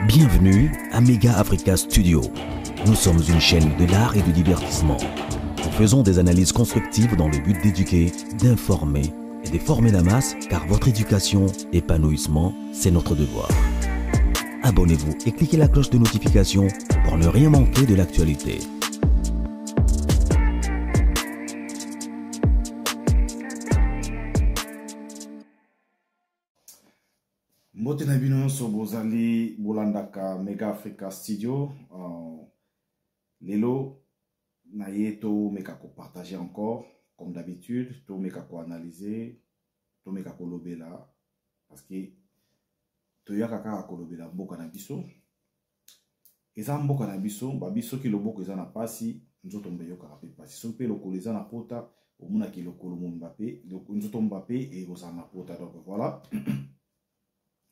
Bienvenue à Mega Africa Studio. Nous sommes une chaîne de l'art et du divertissement. Nous faisons des analyses constructives dans le but d'éduquer, d'informer et de former la masse, car votre éducation, épanouissement, c'est notre devoir. Abonnez-vous et cliquez la cloche de notification pour ne rien manquer de l'actualité. Mbote na bino so bozali bolandaka Mega Africa Studio. Lelo na ye to meka ko partager encore comme d'habitude, to meka ko analyser, to meka ko lobela parce que to yaka kaka ko lobela mboka na biso. Eza mboka na biso, ba biso ki loboko eza na pasi, nzoto mbeyoka ka pe pasi. So pe lokolo eza na pota, omuna ki lokolo mo Mbappé, nzoto Mbappé et ozana na pota, donc voilà.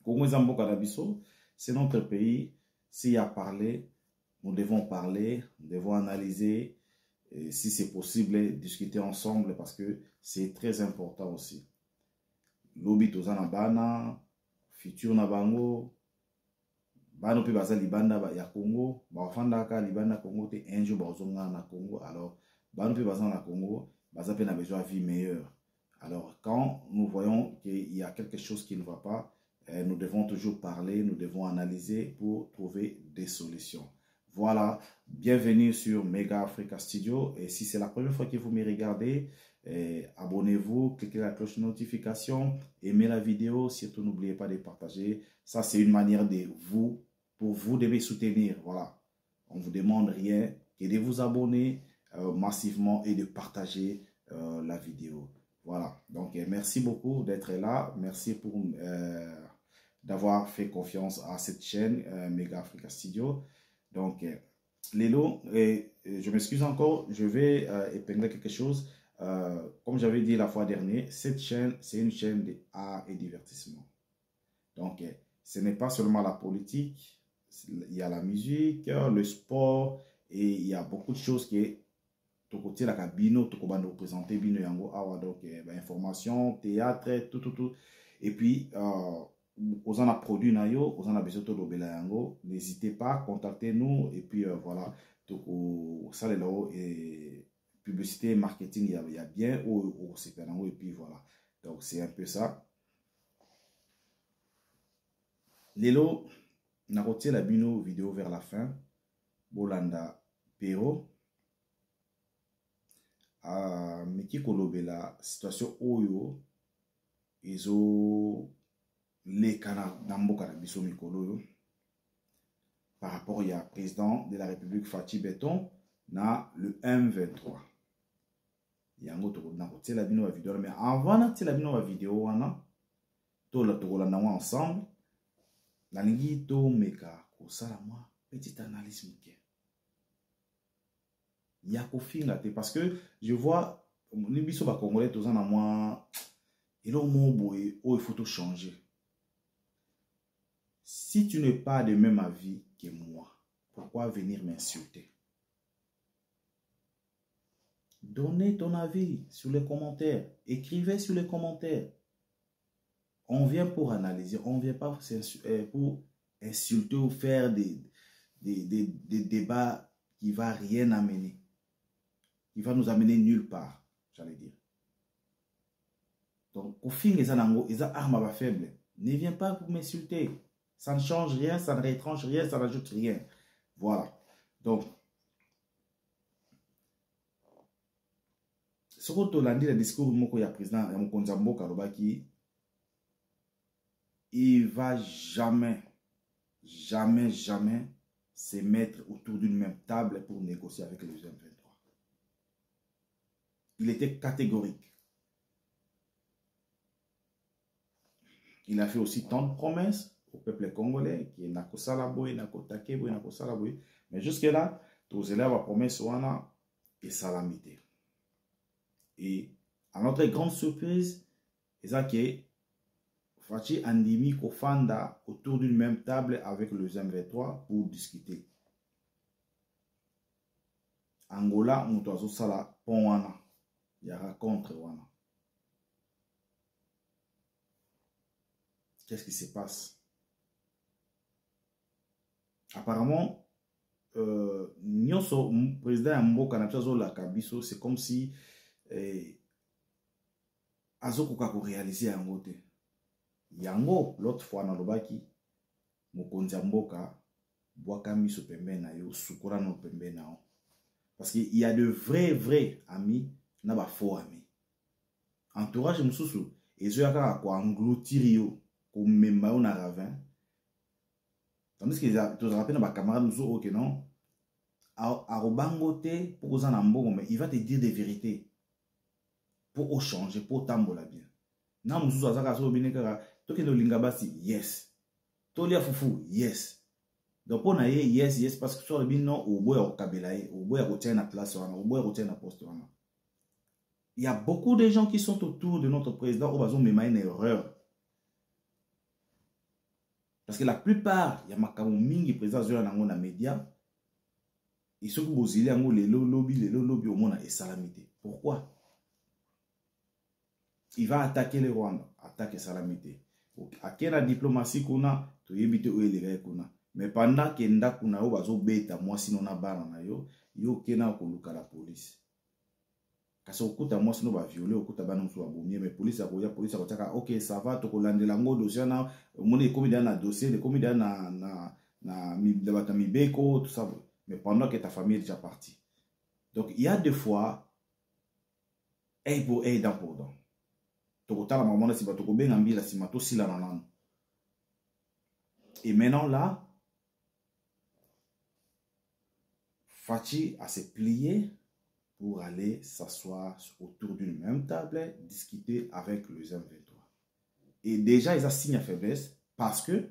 Congo Zamboka d'Abisso, c'est notre pays. S'il y a parlé, nous devons parler, nous devons analyser, et si c'est possible, discuter ensemble parce que c'est très important aussi. Lobi tozana bana, futur na bango, bano pe baza libanda ya Congo, bafanda ka libanda Congo te un jour bazonga na Congo, alors bano pe baza na Congo, baza pe na besoin de vie meilleure. Alors quand nous voyons qu'il y a quelque chose qui ne va pas, nous devons toujours parler, nous devons analyser pour trouver des solutions. Voilà, bienvenue sur Mega Africa Studio. Et si c'est la première fois que vous me regardez, abonnez-vous, cliquez la cloche de notification, aimez la vidéo, surtout n'oubliez pas de partager. Ça, c'est une manière de vous, pour vous de me soutenir. Voilà, on ne vous demande rien que de vous abonner massivement et de partager la vidéo. Voilà, donc merci beaucoup d'être là, merci pour d'avoir fait confiance à cette chaîne Mega Africa Studio. Donc, Lélo, je m'excuse encore, je vais épingler quelque chose. Comme j'avais dit la fois dernière, cette chaîne, c'est une chaîne d'art et divertissement. Donc, ce n'est pas seulement la politique, il y a la musique, le sport, et il y a beaucoup de choses qui est côté la cabine, tout comme représenter bino yango awa, donc information, théâtre, tout. Et puis, aux en a produit nayo, aux en a besoin de l'obéla yango, n'hésitez pas, contactez-nous, et puis voilà, tout ça là et publicité, marketing, il y a bien, ou c'est yango, et puis voilà. Donc c'est un peu ça. Lelo, na retiré la bino vidéo vers la fin, Bolanda Pero. Meki kolobela situation oyo ezo lekana na mboka na biso mikolo yo par rapport ya président de la République Fachi Beton na le M23 yango to na kotiela bino ba vidéo, mais avant na tiela bino ba vidéo wana to la tokolanda ngo ensemble nalingi to meka kosala moi petite analyse muke. Il y a parce que je vois les biso ba congolais tous en à moi et là il faut tout changer. Si tu n'es pas de même avis que moi, pourquoi venir m'insulter? Donnez ton avis sur les commentaires, écrivez sur les commentaires. On vient pour analyser, on ne vient pas pour insulter ou faire des débats qui ne vont rien amener. Il va nous amener nulle part, j'allais dire. Donc, au fin, les armes faibles. Ne viens pas pour m'insulter. Ça ne change rien, ça ne rétranche rien, ça n'ajoute rien. Voilà. Donc, ce que tu as dit, le discours du président Mokonzambo Karobaki, il ne va jamais se mettre autour d'une même table pour négocier avec les M23. Il était catégorique. Il a fait aussi tant de promesses au peuple congolais qui est Nakosalaboy, Nakotakeboy, Nakosalaboy. Mais jusque-là, tous élèves ont promis et salamité. Et à notre grande surprise, c'est que Fachi Andimi Kofanda autour d'une même table avec le M23 pour discuter. Angola, Moutazo Sala, Ponwana. Il y a contre Wana. Qu'est-ce qui se passe? apparemment nyonso président ya mboka na biso azolaka biso c'est comme si azokoka koréaliser yango te. Yango l'autre fois nalobaki mokonzi ya mboka bwaka miso pembeni na yo sukola no pembeni na yo, parce qu'il y a de vrais amis na ba faux amis. Entourage mususu ezoyaka ko engloutir yo ko memba yo na ravin, tandis que tu te rappelles ba camarade mususu ok non arobango te pour oza na mbongo, mais il va te dire des vérités pour changer, pour tambola bien. Na mususu azaka so bineka toke no linga basi yes, tolia fufu yes. Donc on a yes parce que sur le bin non au boya au kabelaye, au boya au tient na place au boya au tient na poste. Il y a beaucoup de gens qui sont autour de notre président au bazon mais une erreur. Parce que la plupart, il y a makamou mingi président zoya nango na média. Ils sont bozili yango les lobby au monde et salamité. Pourquoi? Il va attaquer le Rwanda, attaquer salamité. À quelle diplomatie qu'on a, tu éviter où il est qu'on a. Mais pendant que nda kuna yo bazo beta moi sinon na bana na yo kena ko luka la police. Kasi okuta moi sinon ba violer okuta bana musu ba bomie, mais police a taka OK ça va to ko landela ngo dossier na moni komi dans na dossier de komi dans na mi bata mi beko tout ça, mais pendant que ta famille est déjà partie. Donc il y a des fois pour dans pour dans. To ko tala maman na si bato ko benga mbila si mato sila na nano. Et maintenant là Fachi a se plié pour aller s'asseoir autour d'une même table, discuter avec le M23. Et déjà, ils ont signé à faiblesse parce que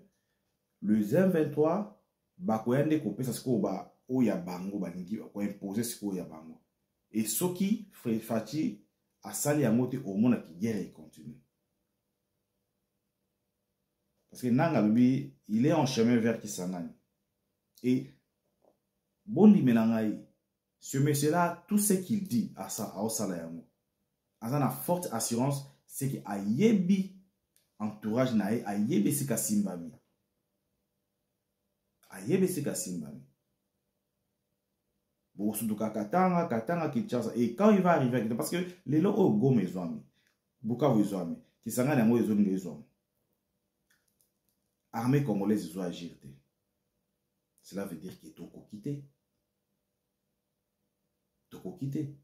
le M23 va imposer ce qu'il y a bango, va imposer ce qu'il y a bango. Et ce qui fait Fachi a sali à monter au monde qui guerre continue. Parce que Nanga Lubi, il est en chemin vers Kisangani. Et Bondi Melangaï, ce monsieur-là, tout ce qu'il dit à ça, à Osalayango, a une forte assurance, c'est qu'il a yebi entourage nae, a yebi sika simbami. A yebi sika simbami. Bon, surtout Katanga, Kinshasa. Et quand il va arriver, parce que les lots au go mes amis, Bukavu les amis, qui s'en gagnent les zones des hommes. Armée congolaise, ils ont agir. Cela veut dire qu'il est tout quitté. Tout quitté.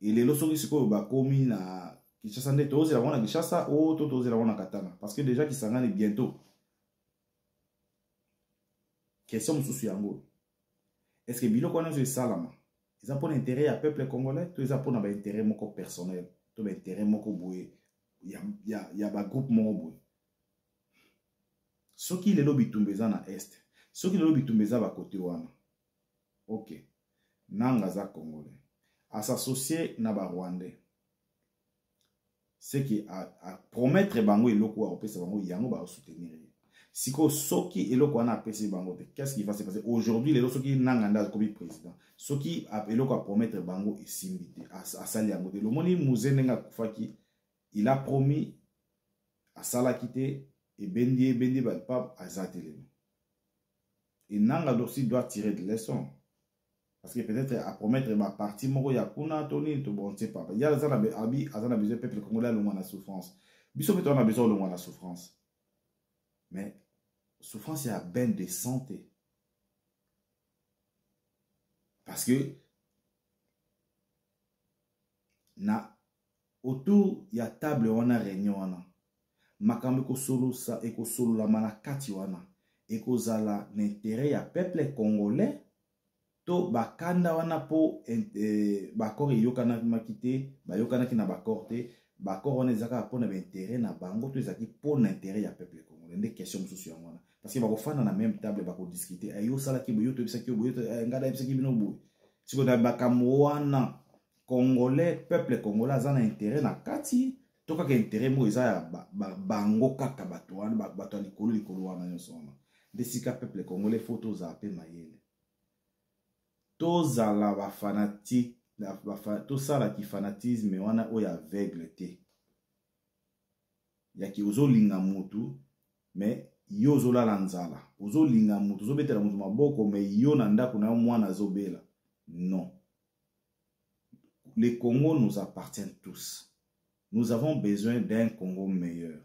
Et les lots qui sont commis na Kinshasa, ne tozi la wana Kinshasa, ou tozi la wana Katanga. Parce que déjà qui s'en gagnent bientôt. Question sous yango. Est-ce que Bilo connaît ce salama? Ils ont pour intérêt à peuple congolais, tous ils ont pour un intérêt moko personnel, tout un intérêt moko boué. Il y a un groupe moko boué. Ce qui les lobby tumbeza na est, ce qui les lobby tumbeza ba côté wana. Ok. Nangaza congolais. À s'associer na ba rwandais. Ce qui a promettre bango eloko a opesa bango yango ba soutenir. Siko soki eloko wana apesi bango, qu'est-ce qui va se passer aujourd'hui? Les soki nanganda comme président, soki eloko a promettre bango et simbité à sali yango. Le moni muzenenga kufaki, il a promis à sala quitter et bendi pas à zatelé. Et nanga aussi doit tirer de leçons. Parce que peut-être à promettre ma partie moko ya kuna toni to bon c'est pas. Il y a azana abi azana besoin peuple congolais le moins la souffrance. Biso peut on a besoin le moins la souffrance. Mais souffrance c'est à ben de santé. Parce que na autour il y a table wana réunion wana. Makambe ko solo sa e ko solo la mana kati wana. E ko zala l'intérêt ya peuple congolais to bakanda wana po bakor yokana makite ba yokana ki na bakor te bakor wana ezaka po na intérêt na bango to ezaki po na intérêt ya peuple congolais. Des questions mususu ya wana parce que bako fana na même table bako discuter ayo sala ki boyo to bisa ki boyo ngada bisa ki bino boyo siko da bakamo wana congolais peuple congolais azana intérêt na kati to kaka intérêt mo eza ya bango kaka bato wana bato likolo wana nyonso wana desika peuple congolais photo za pe mayele tozala ba fanatique to sala ki fanatisme wana oya aveugle te ya ki ozolinga mutu mais yo zolala nzala ozolinga mutu ozobetela mutu maboko me yo na ndako na yo mwana azobela. Non, le Congo nous appartient tous. Nous avons besoin d'un Congo meilleur.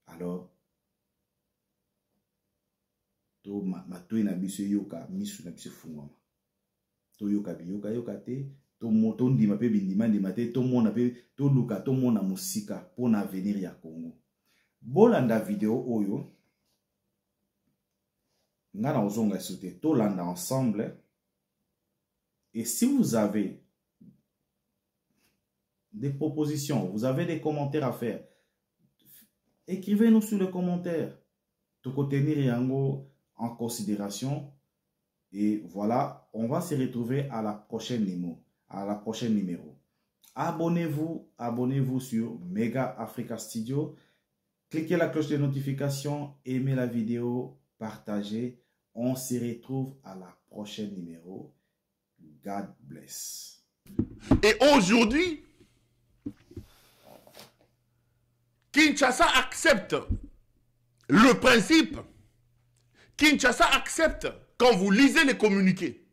Alors to matoi na biso yoka misu na biso fungwama to yoka biyoka yoka te to moto ndima pe bindima ndima te to mona pe to luka to mona musika pour l'avenir ya Congo. Bolanda vidéo oyo ngana ozonga soute to landa ensemble. Et si vous avez des propositions, vous avez des commentaires à faire, écrivez-nous sur les commentaires. Toko tenir yango en considération. Et voilà, on va se retrouver à la prochaine numéro. Abonnez-vous sur Mega Africa Studio. Cliquez la cloche de notification, aimez la vidéo, partagez. On se retrouve à la prochaine numéro. God bless. Et aujourd'hui, Kinshasa accepte le principe. Kinshasa accepte, quand vous lisez les communiqués,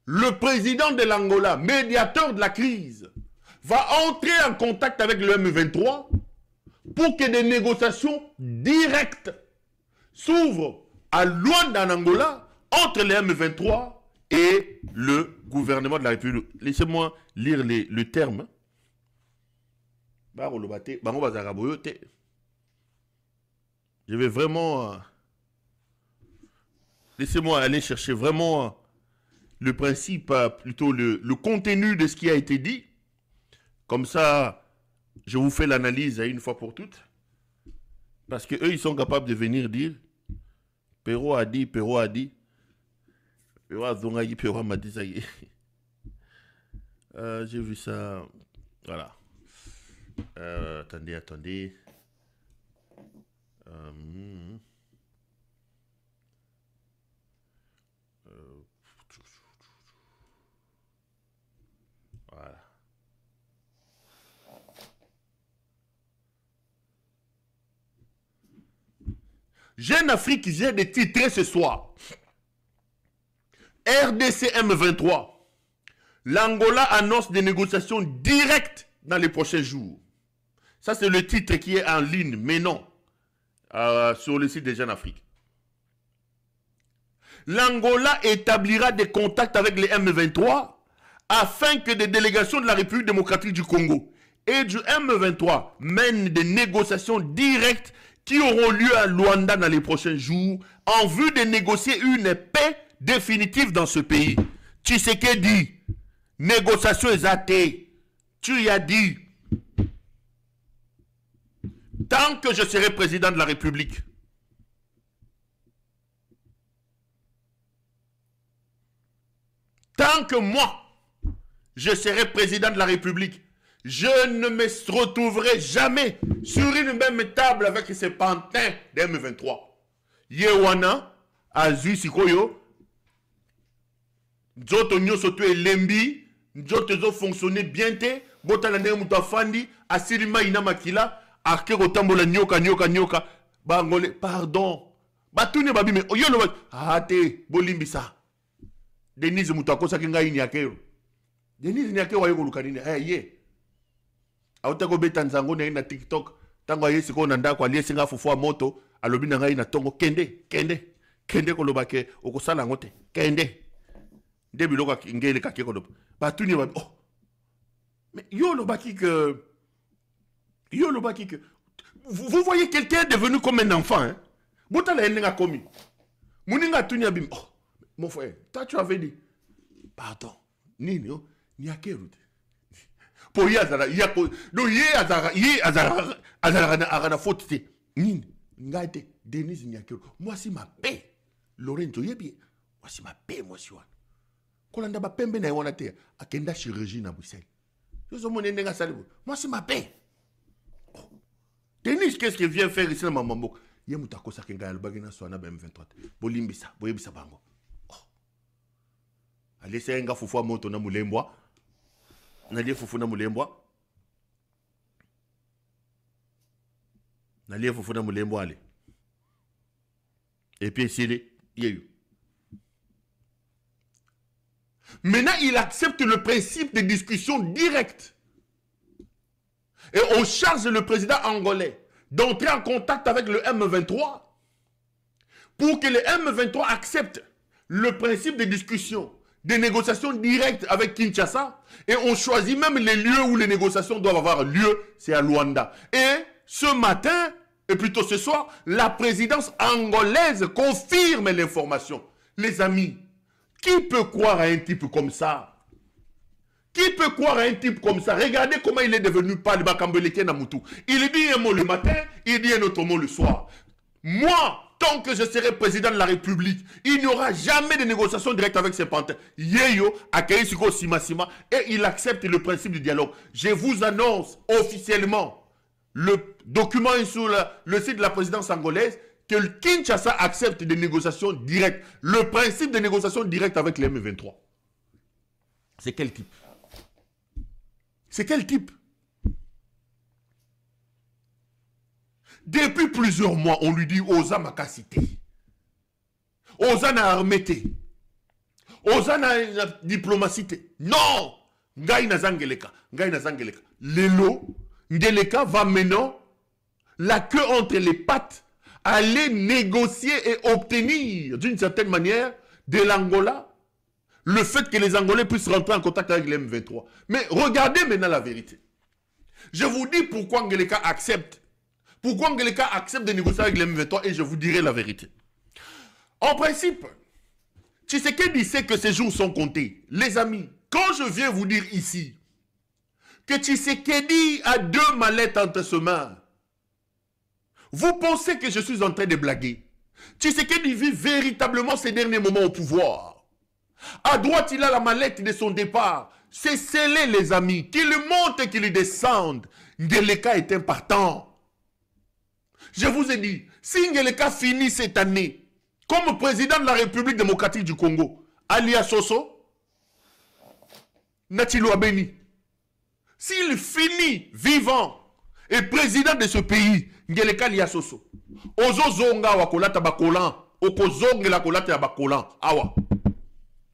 le président de l'Angola, médiateur de la crise, va entrer en contact avec le M23 pour que des négociations directes s'ouvrent à Luanda en Angola entre le M23 et le gouvernement de la République. Laissez-moi lire le terme. Je vais vraiment... Laissez-moi aller chercher vraiment le principe, plutôt le contenu de ce qui a été dit. Comme ça, je vous fais l'analyse une fois pour toutes. Parce que eux, ils sont capables de venir dire Perrault a dit, Perrault a dit. Perrault a zongaï, Perrault m'a dit ça y est. J'ai vu ça. Voilà. Attendez. Voilà. Jeune Afrique, j'ai des titres ce soir. RDC M23. L'Angola annonce des négociations directes dans les prochains jours. Ça, c'est le titre qui est en ligne, mais non, sur le site de Jeune Afrique. L'Angola établira des contacts avec les M23 afin que des délégations de la République démocratique du Congo et du M23 mènent des négociations directes qui auront lieu à Luanda dans les prochains jours en vue de négocier une paix définitive dans ce pays. Tshisekedi, négociation exatée. Tu y as dit. Tant que je serai président de la République, tant que moi, je serai président de la République, je ne me retrouverai jamais sur une même table avec ces pantins des M23. Yewana, Azu Sikoyo, Nzoto Nyoso tu Lembi, Nzoto zo fonctionner bien te, Botalane Moutafandi, Asirima Inamakila, Arkero Tambola Nyoka, Bangole, pardon. Batune babi me, Oyolo, Ate, Bolimbisa. Denise Moutakosa Kinga Inyakero. Denise Nyakero Ayoko Lukanine, ye. Autako betanzango na TikTok tango ayesi ko nanda kwa liye singa fufua moto alobi na ngai na tongo kende ko lobake okosala ngote kende ndebi loka ngele ka keko batuni ba oh mais yo lobaki que vous voyez quelqu'un devenu comme un enfant hein botala elenga komi muninga tunya bim oh mon frère toi tu avais dit pardon nini yo ni akeru pour y azara yako do ye azara na faute te nini ngate Denise Nyakero moi si ma paix Lorenzo yebi moi si ma paix moi si wana kolanda ba pembe na yona te akenda chirurgie na Bruxelles yo zo mone ndenga salibo moi si ma paix Denise qu'est-ce qu'il vient faire ici na mamambo ye mutakosa kenga albagina swana ba M23 bolimbisa boyebisa bango alese nga fufua moto na mulembwa Nalie Fufuna Mulembwa. Nalie Fufuna Mulembwa ale. Et puis, il y a eu. Maintenant, il accepte le principe de discussion directe. Et on charge le président angolais d'entrer en contact avec le M23 pour que le M23 accepte le principe de discussion, des négociations directes avec Kinshasa. Et on choisit même les lieux où les négociations doivent avoir lieu, c'est à Luanda. Et ce matin, et plutôt ce soir, la présidence angolaise confirme l'information. Les amis, qui peut croire à un type comme ça? Qui peut croire à un type comme ça? Regardez comment il est devenu Pali Bakambeleke Namutu. Il dit un mot le matin, il dit un autre mot le soir. Moi, tant que je serai président de la République, il n'y aura jamais de négociation directe avec ces pantins. Yeyo, Akaïsiko Simasima, et il accepte le principe du dialogue. Je vous annonce officiellement, le document est sur le site de la présidence angolaise, que le Kinshasa accepte des négociations directes. Le principe de négociation directe avec les M23. C'est quel type? C'est quel type? Depuis plusieurs mois, on lui dit Oza Makasité, Oza na armété, Oza na diplomacité. Non! Ngai na zangeleka, Ngai na zangeleka. Lelo, Ngeleka va maintenant la queue entre les pattes, aller négocier et obtenir d'une certaine manière de l'Angola le fait que les Angolais puissent rentrer en contact avec les M23. Mais regardez maintenant la vérité. Je vous dis pourquoi Ngeleka accepte. Pourquoi Ngeleka accepte de négocier avec les M23 et je vous dirai la vérité. En principe, Tshisekedi sait que ces jours sont comptés. Les amis, quand je viens vous dire ici que Tshisekedi a 2 mallettes entre ses mains, vous pensez que je suis en train de blaguer? Tshisekedi vit véritablement ces derniers moments au pouvoir. À droite, il a la mallette de son départ. C'est scellé, les amis. Qu'il monte et qu'il descende. Ngeleka est impartant. Je vous ai dit, si Ngeleka finit cette année comme président de la République démocratique du Congo, alias Soso, Natilo Abeni, s'il finit vivant et président de ce pays, Ngeleka alias Soso, Ozo Zonga wa kolata bakolan, Okozonga la kolata ya bakolan, awa.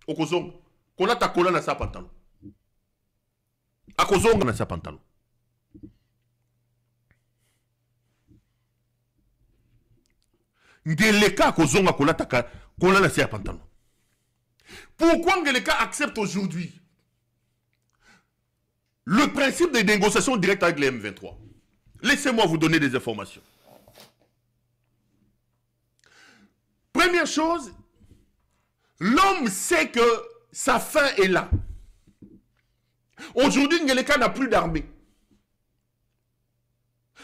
Okozonga, kolata kolan na sa pantalon. Akozonga na sa pantalon. Ngeleka akozonga kolata kolan na sa pantalon. Pourquoi Ngeleka accepte aujourd'hui le principe des négociations directes avec les M23? Laissez-moi vous donner des informations. Première chose, l'homme sait que sa fin est là. Aujourd'hui, Ngeleka n'a plus d'armée.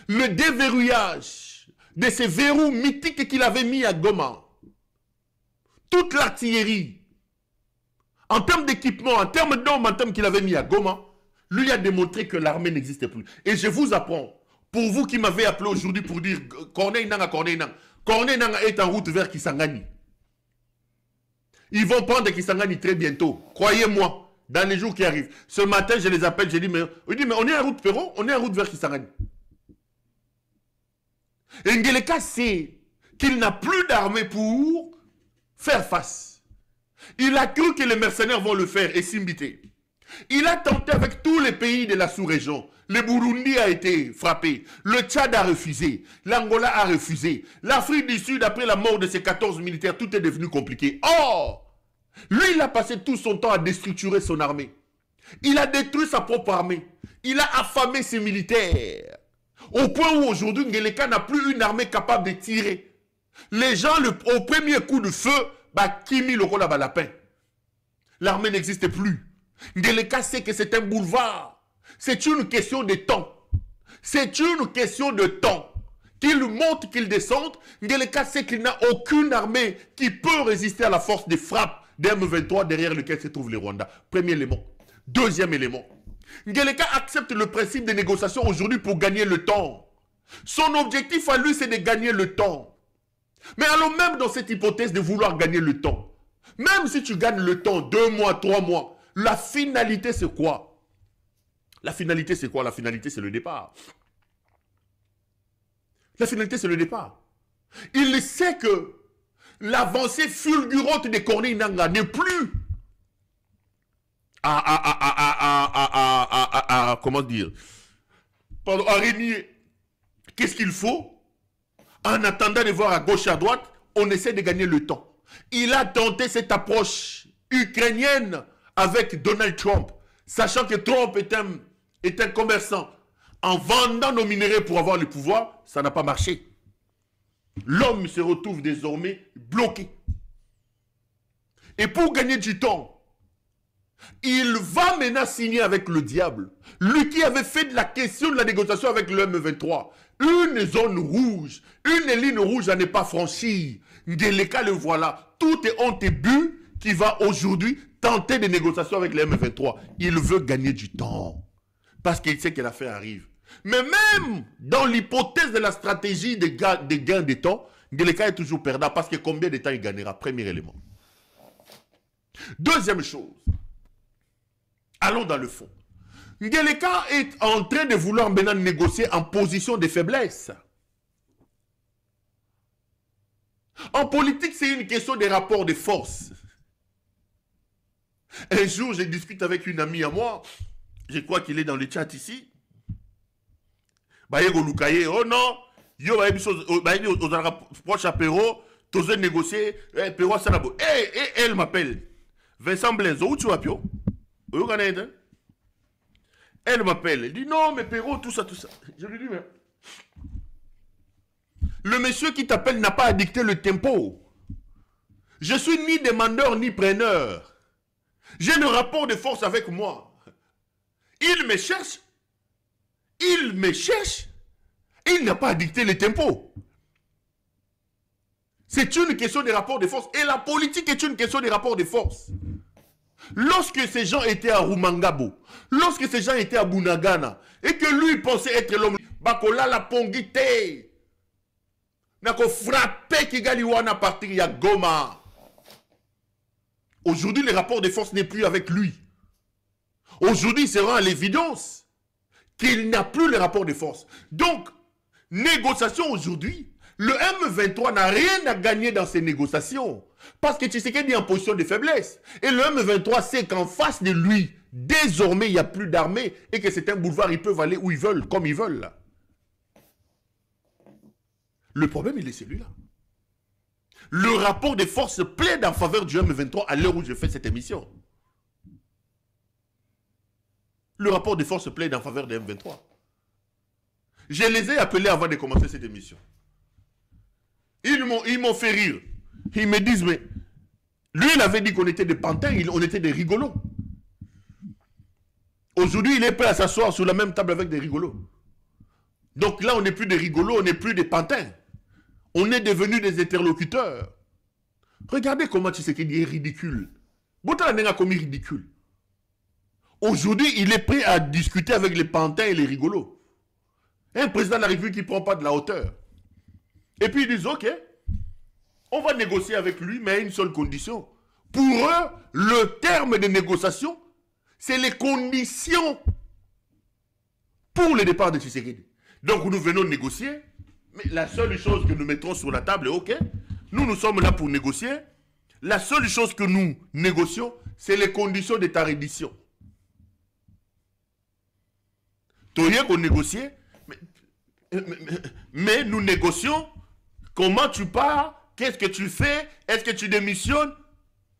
Le déverrouillage de ces verrous mythiques qu'il avait mis à Goma, toute l'artillerie, en termes d'équipement, en termes d'hommes, en termes qu'il avait mis à Goma, lui a démontré que l'armée n'existait plus. Et je vous apprends, pour vous qui m'avez appelé aujourd'hui pour dire Corneille Nanga, Corneille Nanga, Corneille Nanga est en route vers Kisangani. Ils vont prendre Kisangani très bientôt. Croyez-moi, dans les jours qui arrivent. Ce matin, je les appelle, je dis, mais on est en route, Perron, on est en route vers Kisangani. Et Ngeleka sait qu'il n'a plus d'armée pour faire face. Il a cru que les mercenaires vont le faire et s'imbiter. Il a tenté avec tous les pays de la sous-région. Le Burundi a été frappé. Le Tchad a refusé. L'Angola a refusé. L'Afrique du Sud, après la mort de ses 14 militaires, tout est devenu compliqué. Or, lui, il a passé tout son temps à déstructurer son armée. Il a détruit sa propre armée. Il a affamé ses militaires. Au point où aujourd'hui, Ngeleka n'a plus une armée capable de tirer. Les gens, au premier coup de feu, Kimi le rôle à lapin. L'armée n'existe plus. Ngeleka sait que c'est un boulevard. C'est une question de temps. C'est une question de temps. Qu'il monte, qu'il descende, Ngeleka sait qu'il n'a aucune armée qui peut résister à la force des frappes des M23 derrière lequel se trouve les Rwandais. Premier élément. Deuxième élément. Ngeleka accepte le principe des négociations aujourd'hui pour gagner le temps. Son objectif à lui, c'est de gagner le temps. Mais allons même dans cette hypothèse de vouloir gagner le temps. Même si tu gagnes le temps, 2 mois, 3 mois, la finalité, c'est quoi? La finalité, c'est quoi? La finalité, c'est le départ. La finalité, c'est le départ. Il sait que l'avancée fulgurante de Corneille Nangaa n'est plus comment dire, pardon, à régner. Qu'est-ce qu'il faut? En attendant de voir à gauche et à droite, on essaie de gagner le temps. Il a tenté cette approche ukrainienne avec Donald Trump, sachant que Trump est un commerçant. En vendant nos minerais pour avoir le pouvoir, ça n'a pas marché. L'homme se retrouve désormais bloqué. Et pour gagner du temps, il va maintenant signer avec le diable. Lui qui avait fait de la question de la négociation avec le M23. Une zone rouge, une ligne rouge à ne pas franchir. Ngeleka le voilà. Tout est honte et but qui va aujourd'hui tenter des négociations avec le M23. Il veut gagner du temps. Parce qu'il sait que l'affaire arrive. Mais même dans l'hypothèse de la stratégie des gains de temps, Ngeleka est toujours perdant parce que combien de temps il gagnera? Premier élément. Deuxième chose. Allons dans le fond. Ngeleka est en train de vouloir maintenant négocier en position de faiblesse. En politique, c'est une question des rapports de force. Un jour, je discute avec une amie à moi. Je crois qu'il est dans le chat ici. Oh non, yo proche apéro, tous négocier, Péro Sanabo. Elle m'appelle. Vincent Blaise, où tu vas, Pio? Elle m'appelle. Elle dit non, mais Péro, tout ça. Je lui dis, mais le monsieur qui t'appelle n'a pas à dicter le tempo. Je suis ni demandeur ni preneur. J'ai le rapport de force avec moi. Il me cherche. Il n'a pas à dicter le tempo. C'est une question de rapport de force. Et la politique est une question de rapport de force. Lorsque ces gens étaient à Rumangabo, lorsque ces gens étaient à Bunagana, et que lui pensait être l'homme, Bakola la pongite, nako frappé Kigaliwana partir ya Goma. Aujourd'hui, le rapport de force n'est plus avec lui. Aujourd'hui, il se rend à l'évidence qu'il n'a plus le rapport de force. Donc, négociation aujourd'hui, le M23 n'a rien à gagner dans ces négociations. Parce que Tshisekedi est en position de faiblesse. Et le M23 sait qu'en face de lui, désormais, il n'y a plus d'armée et que c'est un boulevard, ils peuvent aller où ils veulent, comme ils veulent. Là. Le problème, il est celui-là. Le rapport de force plaide en faveur du M23 à l'heure où je fais cette émission. Le rapport de force plaide en faveur du M23. Je les ai appelés avant de commencer cette émission. Ils m'ont fait rire. Ils me disent, mais lui, il avait dit qu'on était des pantins, on était des rigolos. Aujourd'hui, il est prêt à s'asseoir sur la même table avec des rigolos. Donc là, on n'est plus des rigolos, on n'est plus des pantins. On est devenus des interlocuteurs. Regardez comment Tshisekedi est ridicule. Boutala n'a commis ridicule. Aujourd'hui, il est prêt à discuter avec les pantins et les rigolos. Un président de la République qui ne prend pas de la hauteur. Et puis ils disent, ok, on va négocier avec lui, mais à une seule condition. Pour eux, le terme de négociation, c'est les conditions pour le départ de Tshisekedi. Donc nous venons négocier, mais la seule chose que nous mettrons sur la table est, ok, nous sommes là pour négocier. La seule chose que nous négocions, c'est les conditions de ta reddition. Tu n'as rien qu'on négocie, mais nous négocions. Comment tu pars? Qu'est-ce que tu fais? Est-ce que tu démissionnes?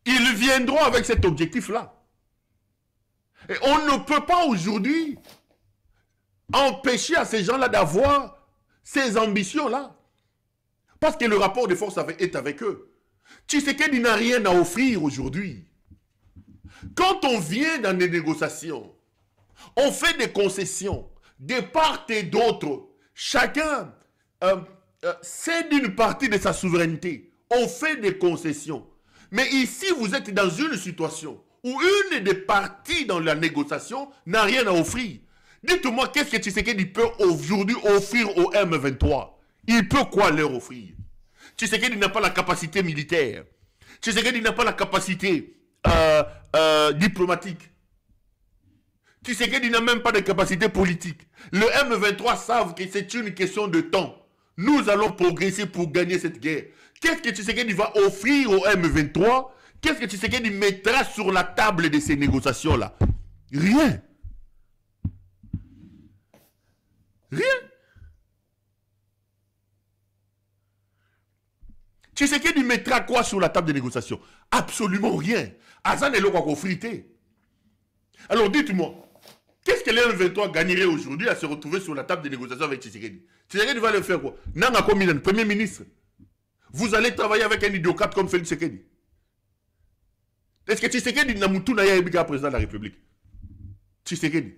Ils viendront avec cet objectif-là. Et on ne peut pas aujourd'hui empêcher à ces gens-là d'avoir ces ambitions-là. Parce que le rapport de force est avec eux. Tshisekedi n'a rien à offrir aujourd'hui. Quand on vient dans des négociations, on fait des concessions de part et d'autre. Chacun cède une partie de sa souveraineté. On fait des concessions. Mais ici, vous êtes dans une situation où une des parties dans la négociation n'a rien à offrir. Dites-moi, qu'est-ce que Tshisekedi peut aujourd'hui offrir au M23? Il peut quoi leur offrir? Tshisekedi n'a pas la capacité militaire. Tshisekedi n'a pas la capacité diplomatique. Tshisekedi n'a même pas de capacité politique. Le M23 savent que c'est une question de temps. Nous allons progresser pour gagner cette guerre. Qu'est-ce que Tshisekedi va offrir au M23? Qu'est-ce que Tshisekedi mettra sur la table de ces négociations-là? Rien. Rien. Tshisekedi mettra quoi sur la table de négociation? Absolument rien. Azan est là pour friter. Alors dites-moi, qu'est-ce que les M23 gagnerait aujourd'hui à se retrouver sur la table de négociation avec Tshisekedi? Tshisekedi va le faire quoi? Nanga Kominan, Premier ministre. Vous allez travailler avec un idiocrate comme Félix Tshisekedi. Est-ce que Tshisekedi n'a moutou na yaébika président de la République? Tshisekedi.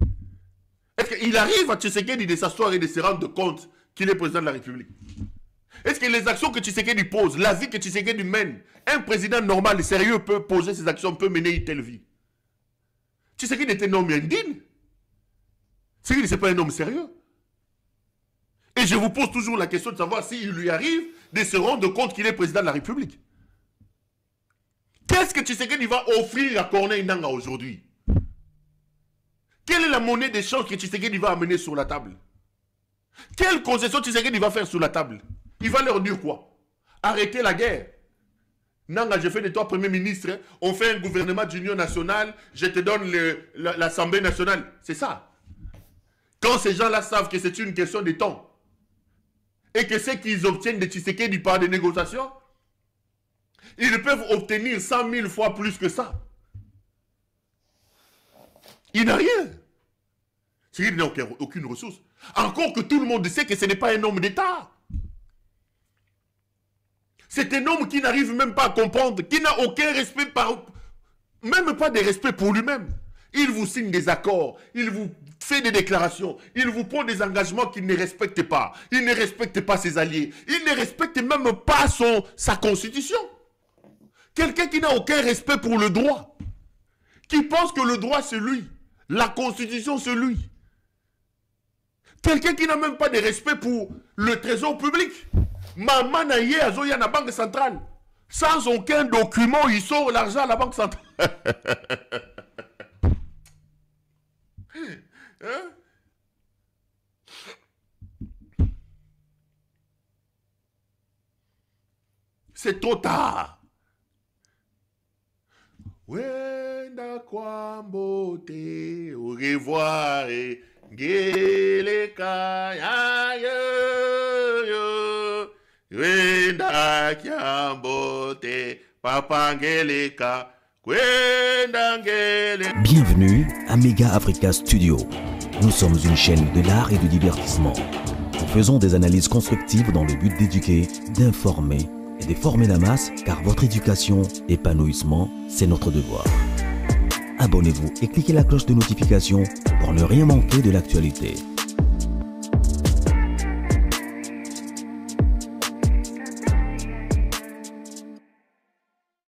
Est-ce qu'il arrive à Tshisekedi de s'asseoir et de se rendre compte qu'il est président de la République? Est-ce que les actions que Tshisekedi pose, la vie que Tshisekedi mène, un président normal et sérieux peut poser ses actions, peut mener une telle vie? Tshisekedi est un homme indigne. Tshisekedi, ce n'est pas un homme sérieux. Et je vous pose toujours la question de savoir s'il lui arrive de se rendre compte qu'il est président de la République. Qu'est-ce que Tshisekedi va offrir à Corneille Nangaa aujourd'hui? Quelle est la monnaie d'échange que Tshisekedi va amener sur la table? Quelle concession Tshisekedi va faire sur la table? Il va leur dire quoi? Arrêtez la guerre. Nangaa, je fais de toi Premier ministre, on fait un gouvernement d'union nationale, je te donne l'Assemblée nationale. C'est ça. Quand ces gens-là savent que c'est une question de temps, et que ce qu'ils obtiennent de Tshisekedi par des négociations, ils peuvent obtenir 100 000 fois plus que ça. Il n'a rien. Il n'a aucune ressource. Encore que tout le monde sait que ce n'est pas un homme d'État. C'est un homme qui n'arrive même pas à comprendre, qui n'a aucun respect, même pas de respect pour lui-même. Il vous signe des accords, il vous fait des déclarations, il vous prend des engagements qu'il ne respecte pas. Il ne respecte pas ses alliés, il ne respecte même pas sa constitution. Quelqu'un qui n'a aucun respect pour le droit, qui pense que le droit c'est lui, la constitution c'est lui. Quelqu'un qui n'a même pas de respect pour le trésor public. Maman Naye Azoya la banque centrale. Sans aucun document, il sort l'argent à la banque centrale. Hein? C'est trop tard. Wenda kwambote, au revoir et geleka ya yo. Wenda kwambote, papa geleka, wenda geleka. Bienvenue à Mega Africa Studio. Nous sommes une chaîne de l'art et du divertissement. Nous faisons des analyses constructives dans le but d'éduquer, d'informer et de former la masse, car votre éducation, épanouissement, c'est notre devoir. Abonnez-vous et cliquez la cloche de notification pour ne rien manquer de l'actualité.